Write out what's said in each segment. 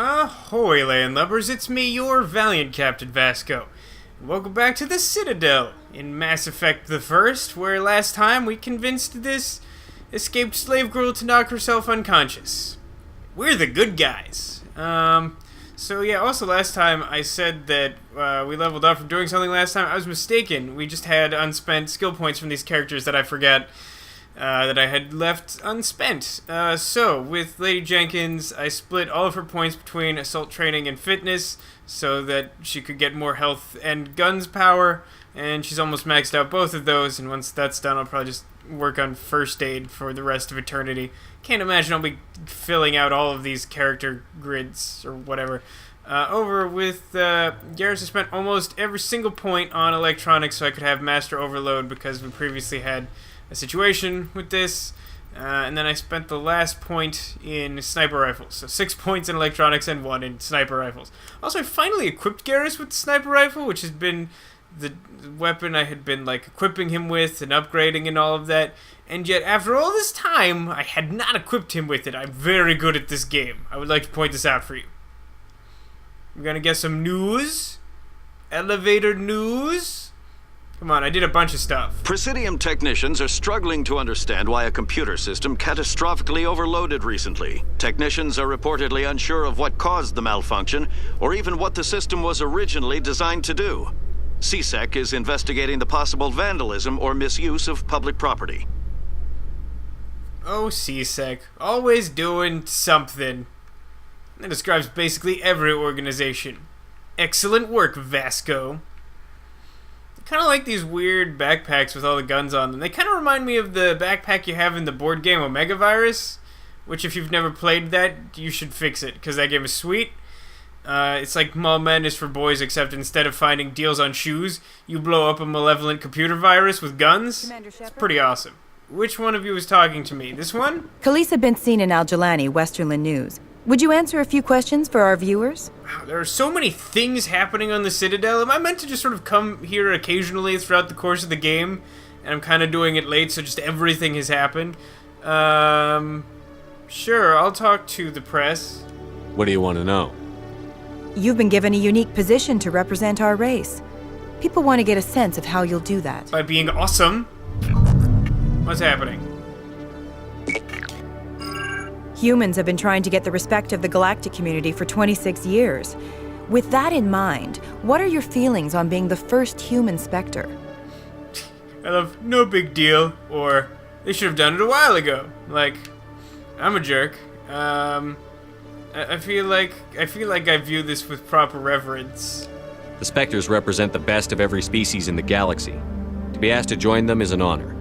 Ahoy, landlubbers, it's me, your valiant Captain Vasco. Welcome back to the Citadel in Mass Effect the First, where last time we convinced this escaped slave girl to knock herself unconscious. We're the good guys. So yeah, also last time I said that we leveled up from doing something last time. I was mistaken. We just had unspent skill points from these characters that I forgot that I had left unspent. So, with Lady Jenkins, I split all of her points between assault training and fitness so that she could get more health and guns power, and she's almost maxed out both of those, and once that's done, I'll probably just work on first aid for the rest of eternity. Can't imagine I'll be filling out all of these character grids or whatever. Over with Garrus, I spent almost every single point on electronics so I could have master overload because we previously had a situation with this, and then I spent the last point in sniper rifles. So 6 points in electronics and 1 in sniper rifles. Also, I finally equipped Garrus with the sniper rifle, which has been the weapon I had been like equipping him with and upgrading and all of that. And yet, after all this time, I had not equipped him with it. I'm very good at this game. I would like to point this out for you. We're gonna get some news. Elevator news. Come on, I did a bunch of stuff. Presidium technicians are struggling to understand why a computer system catastrophically overloaded recently. Technicians are reportedly unsure of what caused the malfunction, or even what the system was originally designed to do. CSEC is investigating the possible vandalism or misuse of public property. Oh, CSEC. Always doing something. That describes basically every organization. Excellent work, Vasco. Kind of like these weird backpacks with all the guns on them. They kind of remind me of the backpack you have in the board game Omega Virus, which if you've never played that, you should fix it, because that game is sweet. It's like Mall Madness for boys, except instead of finding deals on shoes, you blow up a malevolent computer virus with guns. Commander Shepard? It's pretty awesome. Which one of you is talking to me? This one? Khaleesa been seen in Al-Jilani, Westerland News. Would you answer a few questions for our viewers? Wow, there are so many things happening on the Citadel. Am I meant to just sort of come here occasionally throughout the course of the game? And I'm kind of doing it late, so just everything has happened. Sure, I'll talk to the press. What do you want to know? You've been given a unique position to represent our race. People want to get a sense of how you'll do that. By being awesome. What's happening? Humans have been trying to get the respect of the galactic community for 26 years. With that in mind, what are your feelings on being the first human Spectre? I love no big deal, or they should have done it a while ago. Like, I'm a jerk. I feel like I view this with proper reverence. The Spectres represent the best of every species in the galaxy. To be asked to join them is an honor.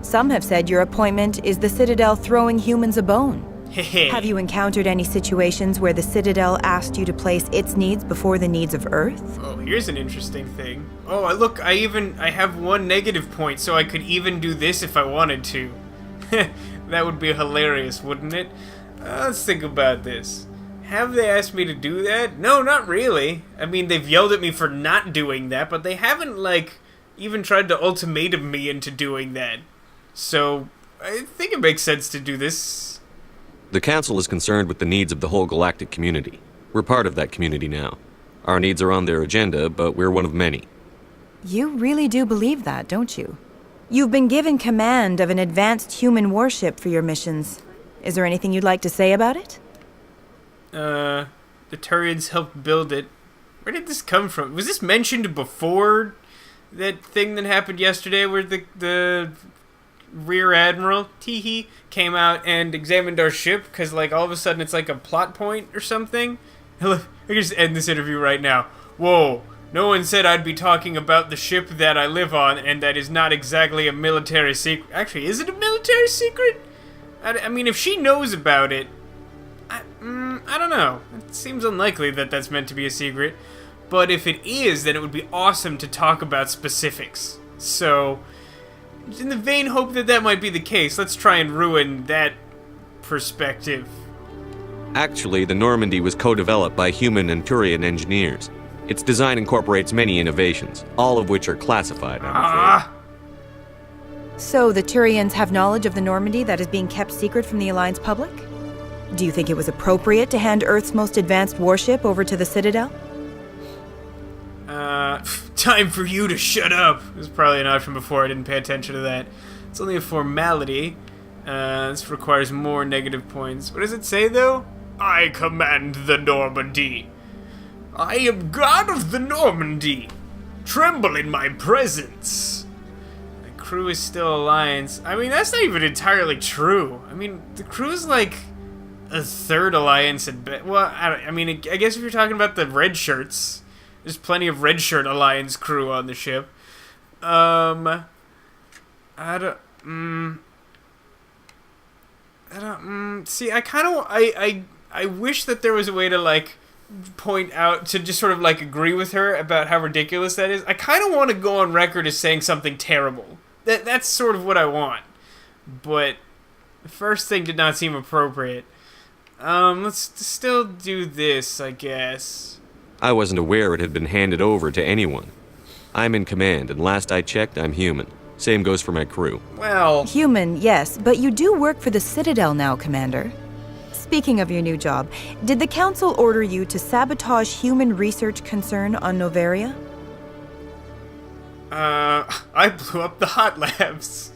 Some have said your appointment is the Citadel throwing humans a bone. Hey. Have you encountered any situations where the Citadel asked you to place its needs before the needs of Earth? Oh, here's an interesting thing. Oh, look, I have 1 negative point, so I could even do this if I wanted to. That would be hilarious, wouldn't it? Let's think about this. Have they asked me to do that? No, not really. I mean, they've yelled at me for not doing that, but they haven't, like, even tried to ultimatum me into doing that. So, I think it makes sense to do this. The Council is concerned with the needs of the whole galactic community. We're part of that community now. Our needs are on their agenda, but we're one of many. You really do believe that, don't you? You've been given command of an advanced human warship for your missions. Is there anything you'd like to say about it? The Turians helped build it. Where did this come from? Was this mentioned before that thing that happened yesterday where the Rear Admiral, Teehee, came out and examined our ship? Because, like, all of a sudden it's like a plot point or something? I can just end this interview right now. Whoa, no one said I'd be talking about the ship that I live on, and that is not exactly a military secret. Actually, is it a military secret? I mean, if she knows about it, I don't know. It seems unlikely that that's meant to be a secret. But if it is, then it would be awesome to talk about specifics. So, in the vain hope that that might be the case, let's try and ruin that perspective. Actually, the Normandy was co-developed by human and Turian engineers. Its design incorporates many innovations, all of which are classified, I'm afraid. So the Turians have knowledge of the Normandy that is being kept secret from the Alliance public? Do you think it was appropriate to hand Earth's most advanced warship over to the Citadel? Time for you to shut up. It was probably an option before. I didn't pay attention to that. It's only a formality. This requires more negative points. What does it say, though? I command the Normandy. I am god of the Normandy. Tremble in my presence. The crew is still Alliance. I mean, that's not even entirely true. I mean, the crew is like a third Alliance at best. Well, I guess if you're talking about the red shirts, there's plenty of red shirt Alliance crew on the ship. I wish that there was a way to, like, point out, to just sort of, like, agree with her about how ridiculous that is. I kind of want to go on record as saying something terrible. That's sort of what I want. But the first thing did not seem appropriate. Let's still do this, I guess. I wasn't aware it had been handed over to anyone. I'm in command, and last I checked, I'm human. Same goes for my crew. Well... Human, yes, but you do work for the Citadel now, Commander. Speaking of your new job, did the Council order you to sabotage human research concern on Noveria? I blew up the hot labs.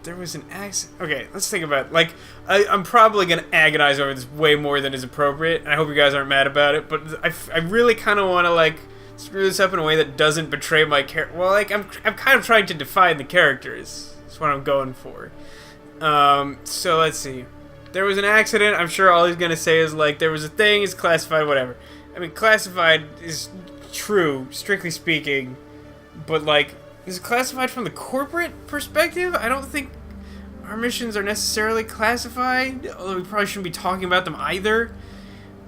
There was an accident. Okay, let's think about it. Like, I'm probably gonna agonize over this way more than is appropriate, and I hope you guys aren't mad about it, but I really kind of want to, like, screw this up in a way that doesn't betray my character. Well, like, I'm kind of trying to define the characters. That's what I'm going for. So let's see. There was an accident. I'm sure all he's gonna say is, like, there was a thing, it's classified, whatever. I mean, classified is true, strictly speaking, but, like, is it classified from the corporate perspective? I don't think our missions are necessarily classified, although we probably shouldn't be talking about them either.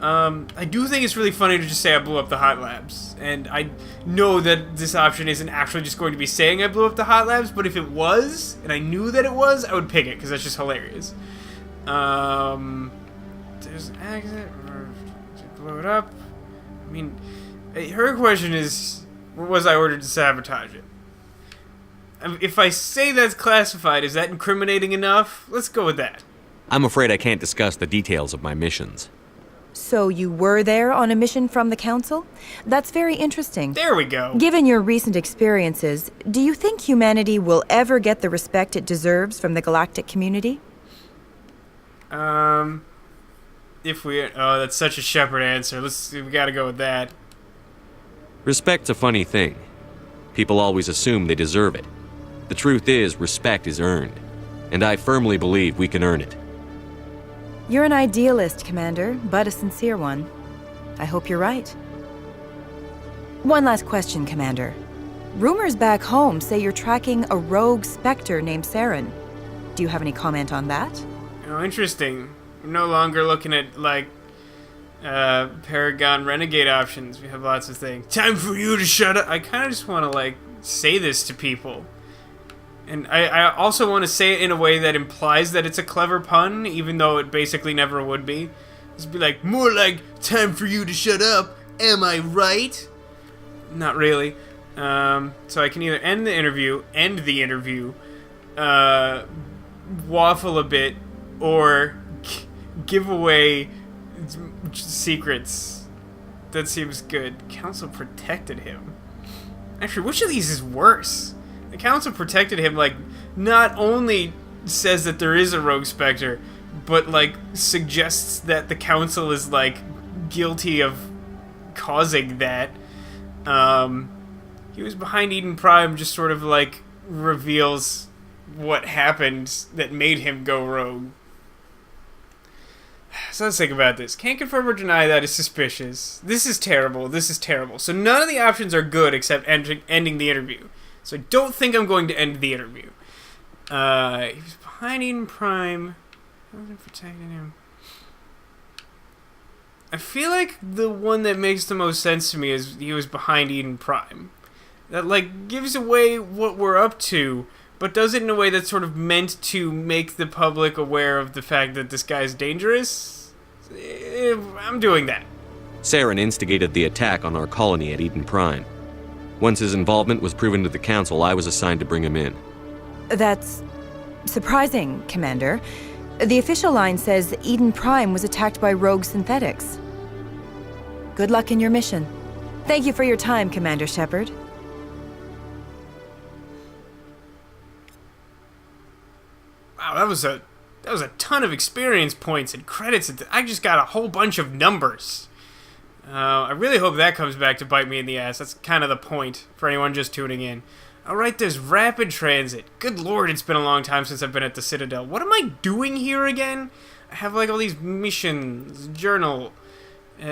I do think it's really funny to just say I blew up the hot labs, and I know that this option isn't actually just going to be saying I blew up the hot labs, but if it was, and I knew that it was, I would pick it, because that's just hilarious. There's an accident, or did I blow it up? I mean, her question is, was I ordered to sabotage it? If I say that's classified, is that incriminating enough? Let's go with that. I'm afraid I can't discuss the details of my missions. So you were there on a mission from the Council? That's very interesting. There we go. Given your recent experiences, do you think humanity will ever get the respect it deserves from the galactic community? Oh, that's such a Shepard answer. We gotta go with that. Respect's a funny thing. People always assume they deserve it. The truth is, respect is earned, and I firmly believe we can earn it. You're an idealist, Commander, but a sincere one. I hope you're right. One last question, Commander. Rumors back home say you're tracking a rogue Spectre named Saren. Do you have any comment on that? Oh, interesting. We're no longer looking at, like, Paragon Renegade options. We have lots of things. Time for you to shut up. I kind of just want to, like, say this to people. And I also want to say it in a way that implies that it's a clever pun, even though it basically never would be. Just be like, more like, time for you to shut up, am I right? Not really. So I can either end the interview, waffle a bit, or give away secrets. That seems good. Council protected him. Actually, which of these is worse? The Council protected him, like, not only says that there is a rogue Spectre, but, like, suggests that the Council is, like, guilty of causing that. He was behind Eden Prime just sort of, like, reveals what happened that made him go rogue. So let's think about this. Can't confirm or deny that is suspicious. This is terrible. This is terrible. So none of the options are good except ending the interview. So I don't think I'm going to end the interview. He was behind Eden Prime. I wasn't protecting him. I feel like the one that makes the most sense to me is he was behind Eden Prime. That, like, gives away what we're up to, but does it in a way that's sort of meant to make the public aware of the fact that this guy's dangerous. I'm doing that. Saren instigated the attack on our colony at Eden Prime. Once his involvement was proven to the Council, I was assigned to bring him in. That's Surprising, Commander. The official line says Eden Prime was attacked by rogue synthetics. Good luck in your mission. Thank you for your time, Commander Shepard. Wow, that was a ton of experience points and credits. I just got a whole bunch of numbers. I really hope that comes back to bite me in the ass. That's kind of the point for anyone just tuning in. Alright, there's rapid transit. Good lord, it's been a long time since I've been at the Citadel. What am I doing here again? I have like all these missions, journal.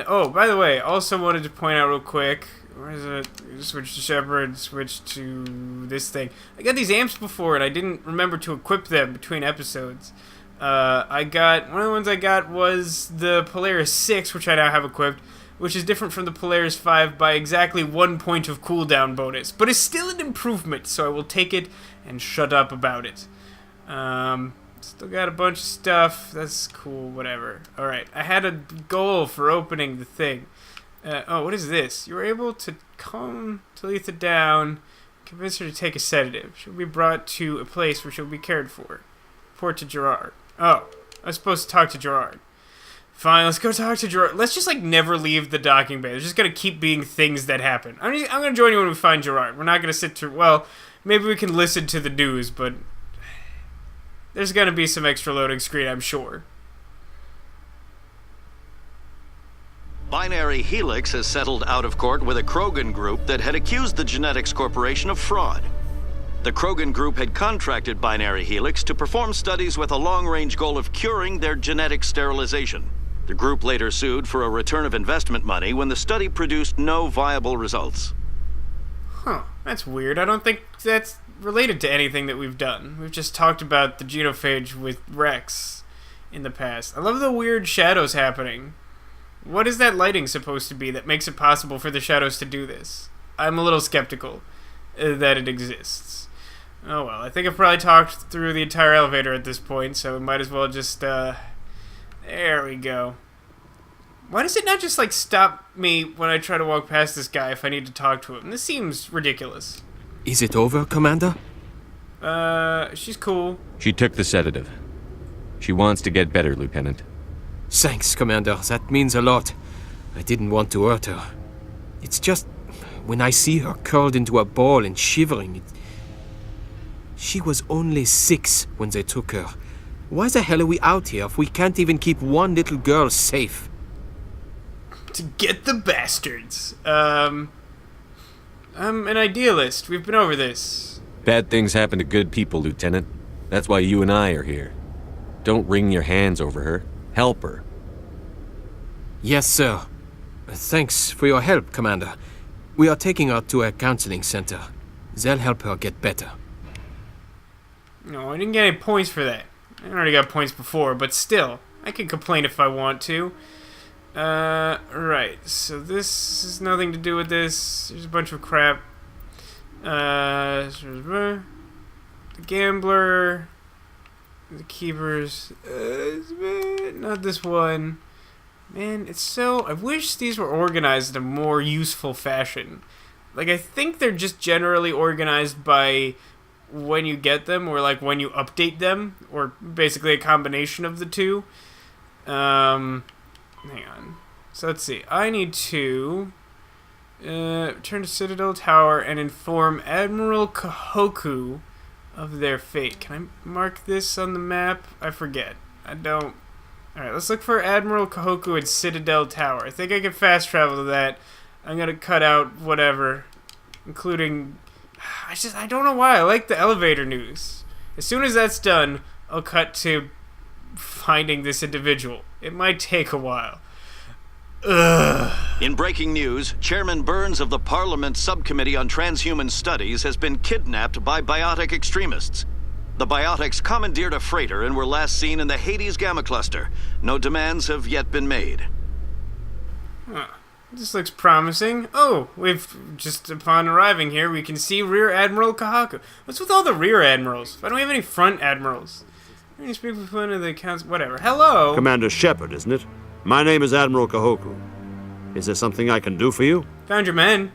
Oh, by the way, also wanted to point out real quick. Where is it? Switch to Shepard, switch to this thing. I got these amps before and I didn't remember to equip them between episodes. One of the ones I got was the Polaris 6, which I now have equipped, which is different from the Polaris 5 by exactly 1 point of cooldown bonus, but is still an improvement, so I will take it and shut up about it. Still got a bunch of stuff. That's cool, whatever. Alright, I had a goal for opening the thing. Oh, what is this? You were able to calm Talitha down, convince her to take a sedative. She'll be brought to a place where she'll be cared for. Report to Gerard. Oh, I was supposed to talk to Gerard. Fine, let's go talk to Gerard. Let's just, like, never leave the docking bay. There's just gonna keep being things that happen. I'm gonna join you when we find Gerard. We're not gonna sit through... Well, maybe we can listen to the news, but... There's gonna be some extra loading screen, I'm sure. Binary Helix has settled out of court with a Krogan group that had accused the Genetics Corporation of fraud. The Krogan group had contracted Binary Helix to perform studies with a long-range goal of curing their genetic sterilization. The group later sued for a return of investment money when the study produced no viable results. Huh, that's weird. I don't think that's related to anything that we've done. We've just talked about the genophage with Rex in the past. I love the weird shadows happening. What is that lighting supposed to be that makes it possible for the shadows to do this? I'm a little skeptical that it exists. Oh well, I think I've probably talked through the entire elevator at this point, so we might as well just, there we go. Why does it not just, like, stop me when I try to walk past this guy if I need to talk to him? This seems ridiculous. Is it over, Commander? She's cool. She took the sedative. She wants to get better, Lieutenant. Thanks, Commander. That means a lot. I didn't want to hurt her. It's just... when I see her curled into a ball and shivering... She was only 6 when they took her. Why the hell are we out here if we can't even keep one little girl safe? To get the bastards. I'm an idealist. We've been over this. Bad things happen to good people, Lieutenant. That's why you and I are here. Don't wring your hands over her. Help her. Yes, sir. Thanks for your help, Commander. We are taking her to a counseling center. They'll help her get better. No, I didn't get any points for that. I already got points before, but still. I can complain if I want to. Right. So this has nothing to do with this. There's a bunch of crap. The gambler. The keepers. Not this one. Man, it's so... I wish these were organized in a more useful fashion. Like, I think they're just generally organized by when you get them, or like when you update them, or basically a combination of the two. Hang on. So let's see. I need to return to Citadel Tower and inform Admiral Kahoku of their fate. Can I mark this on the map? I forget. I don't. Alright, let's look for Admiral Kahoku at Citadel Tower. I think I can fast travel to that. I'm gonna cut out whatever, including... I don't know why. I like the elevator news. As soon as that's done, I'll cut to finding this individual. It might take a while. Ugh. In breaking news, Chairman Burns of the Parliament Subcommittee on Transhuman Studies has been kidnapped by biotic extremists. The biotics commandeered a freighter and were last seen in the Hades Gamma Cluster. No demands have yet been made. Huh. This looks promising. Oh, we've just upon arriving here, we can see Rear Admiral Kahoku. What's with all the rear admirals? Why don't we have any front admirals? Let me speak with one of the accounts. Whatever. Hello. Commander Shepard, isn't it? My name is Admiral Kahoku. Is there something I can do for you? Found your men.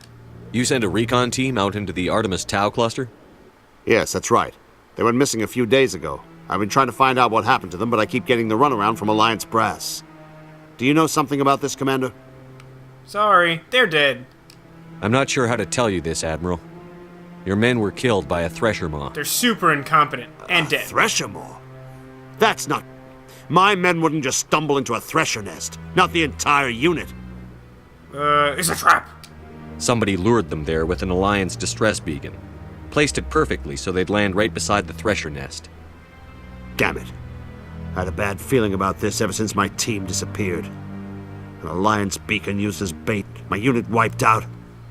You sent a recon team out into the Artemis Tau cluster? Yes, that's right. They went missing a few days ago. I've been trying to find out what happened to them, but I keep getting the runaround from Alliance brass. Do you know something about this, Commander? Sorry, they're dead. I'm not sure how to tell you this, Admiral. Your men were killed by a thresher maw. They're super incompetent and dead. Thresher maw? That's not... My men wouldn't just stumble into a thresher nest. Not the entire unit. It's a trap. Somebody lured them there with an Alliance distress beacon. Placed it perfectly so they'd land right beside the thresher nest. Damn it. I had a bad feeling about this ever since my team disappeared. An Alliance beacon used as bait, my unit wiped out,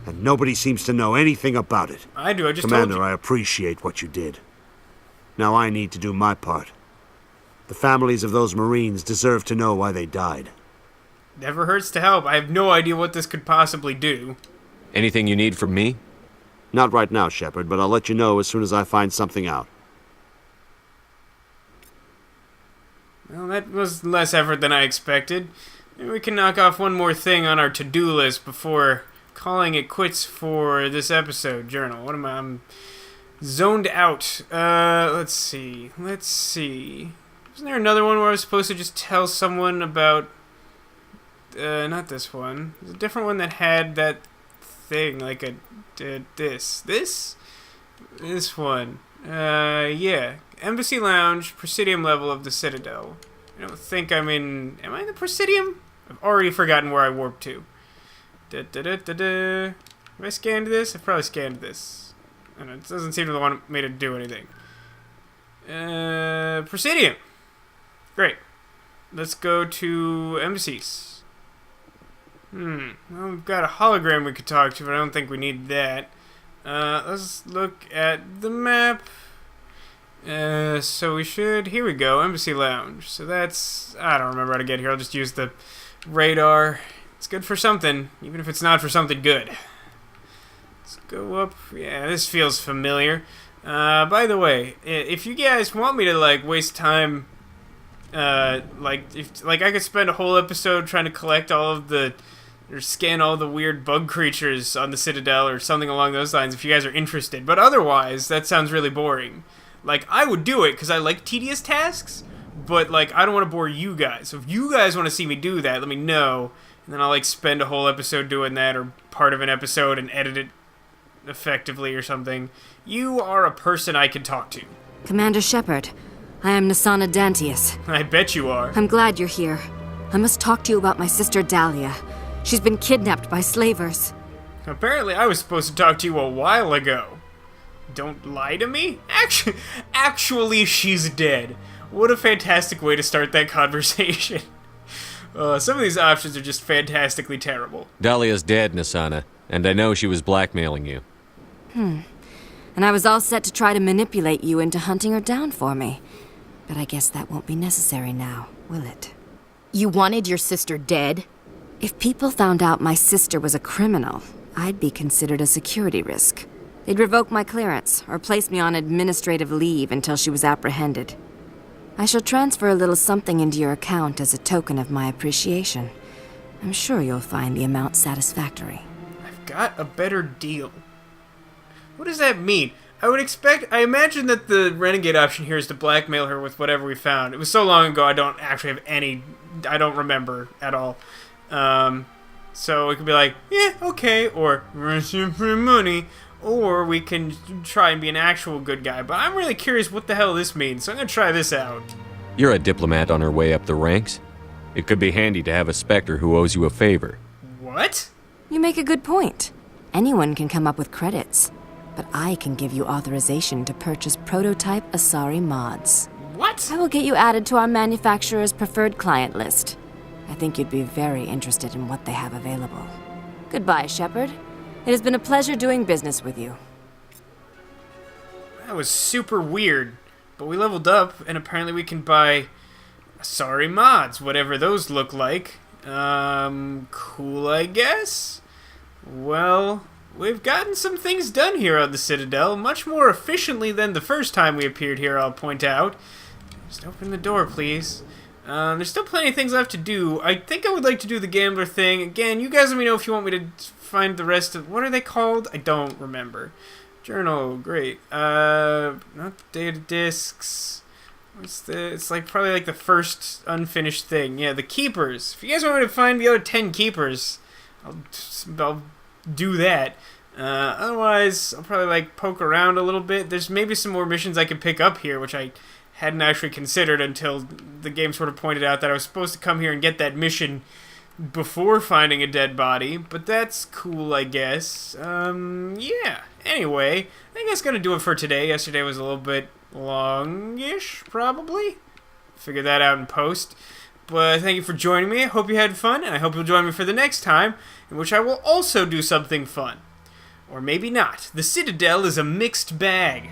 and nobody seems to know anything about it. I do, I just Commander, told you. I appreciate what you did. Now I need to do my part. The families of those Marines deserve to know why they died. Never hurts to help. I have no idea what this could possibly do. Anything you need from me? Not right now, Shepard, but I'll let you know as soon as I find something out. Well, that was less effort than I expected. Maybe we can knock off one more thing on our to-do list before calling it quits for this episode. Journal. What am I? I'm zoned out. Let's see. Wasn't there another one where I was supposed to just tell someone about... not this one. There's a different one that had that thing, like a... This one. Yeah. Embassy Lounge, Presidium level of the Citadel. I don't think I'm in... Am I in the Presidium? I've already forgotten where I warped to. Have I scanned this? I've probably scanned this. I don't know, it doesn't seem to want me to do anything. Presidium! Great. Let's go to embassies. Well, we've got a hologram we could talk to, but I don't think we need that. Let's look at the map. So we should... Here we go, Embassy Lounge. So that's... I don't remember how to get here. I'll just use the radar. It's good for something, even if it's not for something good. Let's go up. Yeah, this feels familiar. By the way, if you guys want me to, like, waste time... I could spend a whole episode trying to collect all of the... or scan all the weird bug creatures on the Citadel or something along those lines if you guys are interested. But otherwise, that sounds really boring. Like, I would do it because I like tedious tasks, but, like, I don't want to bore you guys. So if you guys want to see me do that, let me know, and then I'll, like, spend a whole episode doing that or part of an episode and edit it effectively or something. You are a person I can talk to. Commander Shepard, I am Nasana Dantius. I bet you are. I'm glad you're here. I must talk to you about my sister Dahlia. She's been kidnapped by slavers. Apparently I was supposed to talk to you a while ago. Don't lie to me? Actually, she's dead. What a fantastic way to start that conversation. Some of these options are just fantastically terrible. Dahlia's dead, Nasana, and I know she was blackmailing you. And I was all set to try to manipulate you into hunting her down for me. But I guess that won't be necessary now, will it? You wanted your sister dead? If people found out my sister was a criminal, I'd be considered a security risk. They'd revoke my clearance, or place me on administrative leave until she was apprehended. I shall transfer a little something into your account as a token of my appreciation. I'm sure you'll find the amount satisfactory. I've got a better deal. What does that mean? I imagine that the renegade option here is to blackmail her with whatever we found. It was so long ago I don't actually have I don't remember at all. So it could be like, yeah, okay, or for money, or we can try and be an actual good guy. But I'm really curious what the hell this means, so I'm gonna try this out. You're a diplomat on her way up the ranks. It could be handy to have a Spectre who owes you a favor. What? You make a good point. Anyone can come up with credits, but I can give you authorization to purchase prototype Asari mods. What? I will get you added to our manufacturer's preferred client list. I think you'd be very interested in what they have available. Goodbye, Shepard. It has been a pleasure doing business with you. That was super weird, but we leveled up, and apparently we can buy Asari mods, whatever those look like. Cool, I guess? Well, we've gotten some things done here on the Citadel, much more efficiently than the first time we appeared here, I'll point out. Just open the door, please. There's still plenty of things left to do. I think I would like to do the gambler thing. Again, you guys let me know if you want me to find the rest of... What are they called? I don't remember. Journal, great. Not data discs. It's like probably like the first unfinished thing. Yeah, the keepers. If you guys want me to find the other 10 keepers, I'll do that. Otherwise, I'll probably like poke around a little bit. There's maybe some more missions I could pick up here, which I hadn't actually considered until the game sort of pointed out that I was supposed to come here and get that mission before finding a dead body. But that's cool, I guess. Yeah. Anyway, I think that's gonna do it for today. Yesterday was a little bit longish, probably. Figure that out in post. But thank you for joining me. I hope you had fun, and I hope you'll join me for the next time, in which I will also do something fun. Or maybe not. The Citadel is a mixed bag.